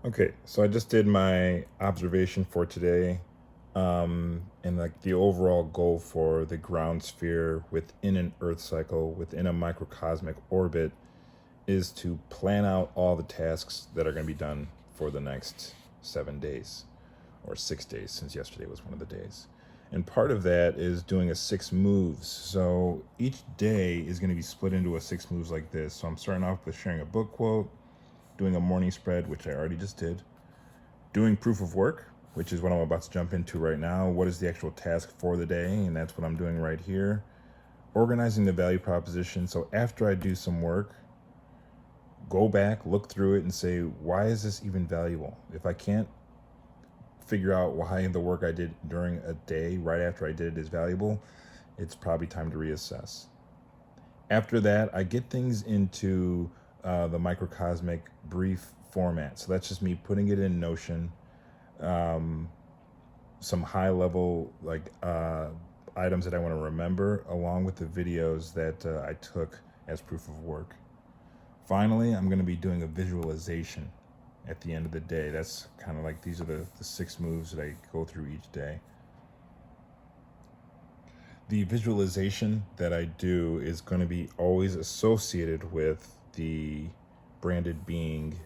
Okay, so I just did my observation for today, and like the overall goal for the ground sphere within an Earth cycle, within a microcosmic orbit, is to plan out all the tasks that are going to be done for the next 7 days, or 6 days, since yesterday was one of the days. And part of that is doing a 6 moves. So each day is going to be split into a 6 moves like this. So I'm starting off with sharing a book quote, doing a morning spread, which I already just did, doing proof of work, which is what I'm about to jump into right now. What is the actual task for the day? And that's what I'm doing right here. Organizing the value proposition. So after I do some work, go back, look through it, and say, why is this even valuable? If I can't figure out why the work I did during a day right after I did it is valuable, it's probably time to reassess. After that, I get things into the microcosmic brief format. So that's just me putting it in Notion, some high level items that I want to remember, along with the videos that I took as proof of work. Finally, I'm going to be doing a visualization at the end of the day. That's kind of like, these are the 6 moves that I go through each day. The visualization that I do is going to be always associated with the branded being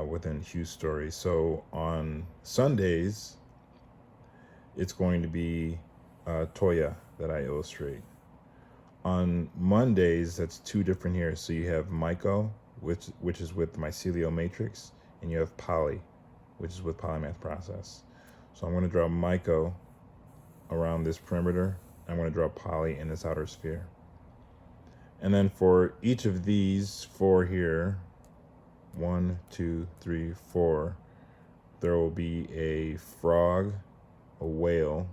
within Hugh's story. So on Sundays, it's going to be Toya that I illustrate. On Mondays, that's two different here. So you have Myco, which is with mycelial matrix, and you have Poly, which is with polymath process. So I'm going to draw Myco around this perimeter. I'm going to draw Poly in this outer sphere. And then for each of these four here, 1, 2, 3, 4, there will be a frog, a whale,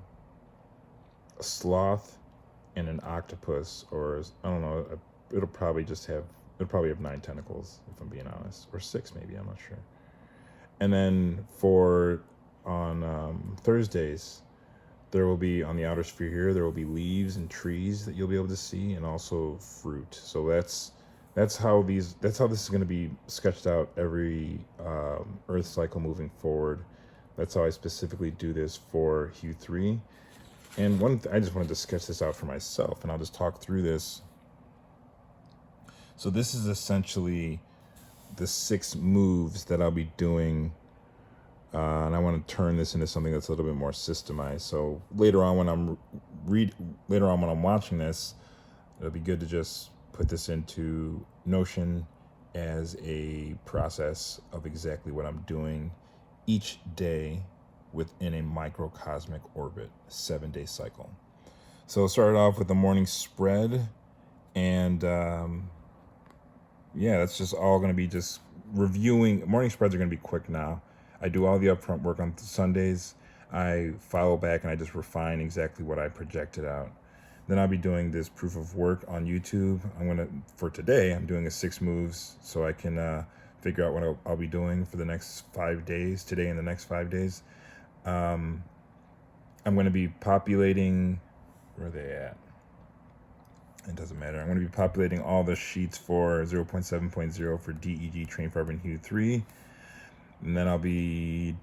a sloth, and an octopus, or I don't know, it'll probably have 9 tentacles, if I'm being honest, or 6 maybe, I'm not sure. And then for on Thursdays, there will be, on the outer sphere here, there will be leaves and trees that you'll be able to see, and also fruit. So that's how this is going to be sketched out every Earth cycle moving forward. That's how I specifically do this for Hue 3. And I just wanted to sketch this out for myself, and I'll just talk through this. So this is essentially the 6 moves that I'll be doing, and I want to turn this into something that's a little bit more systemized. So later on when I'm watching this, it'll be good to just put this into Notion as a process of exactly what I'm doing each day within a microcosmic orbit, 7-day cycle. So started off with the morning spread, and that's just all going to be just reviewing. Morning spreads are going to be quick now. I do all the upfront work on Sundays. I follow back and I just refine exactly what I projected out. Then I'll be doing this proof of work on YouTube. For today, I'm doing a 6 moves so I can figure out what I'll be doing for the next 5 days, today and the next 5 days. I'm going to be populating, where are they at? It doesn't matter. I'm going to be populating all the sheets for 0.7.0 for DEG Train Farb and Hue 3. And then I'll be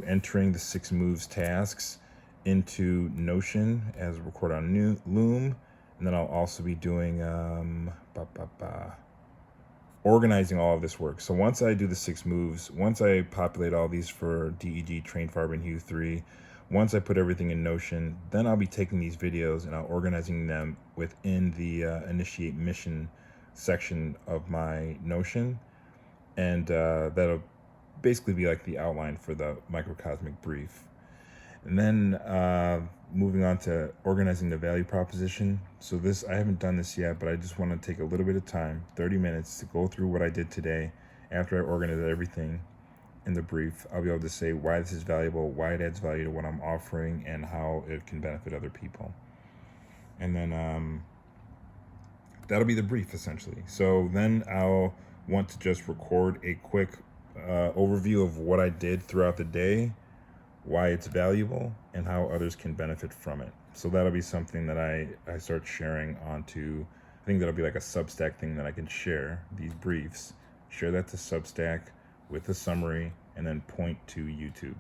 entering the 6 moves tasks into Notion as record on Loom. And then I'll also be doing organizing all of this work. So once I do the 6 moves, once I populate all these for DEG, Train Farb, and Hue 3, once I put everything in Notion, then I'll be taking these videos and I'll organizing them within the Initiate Mission section of my Notion. And that'll basically be like the outline for the microcosmic brief. And then moving on to organizing the value proposition. So I haven't done this yet, but I just want to take a little bit of time, 30 minutes, to go through what I did today. After I organize everything in the brief, I'll be able to say why this is valuable, why it adds value to what I'm offering, and how it can benefit other people. And then that'll be the brief, essentially. So then I'll want to just record a quick overview of what I did throughout the day, why it's valuable, and how others can benefit from it. So that'll be something that I start sharing onto, I think that'll be like a Substack thing that I can share, these briefs, share that to Substack, with a summary and then point to YouTube.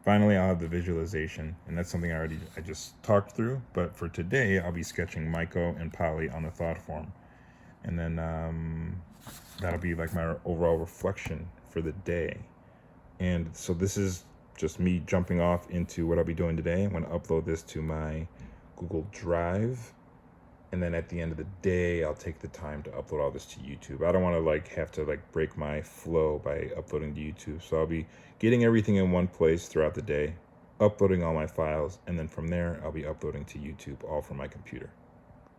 Finally, I'll have the visualization, and that's something I just talked through. But for today, I'll be sketching Maiko and Polly on the thought form, and then that'll be like my overall reflection for the day. And so this is just me jumping off into what I'll be doing today. I'm going to upload this to my Google Drive, and then at the end of the day, I'll take the time to upload all this to YouTube. I don't want to have to break my flow by uploading to YouTube. So I'll be getting everything in one place throughout the day, uploading all my files, and then from there, I'll be uploading to YouTube, all from my computer.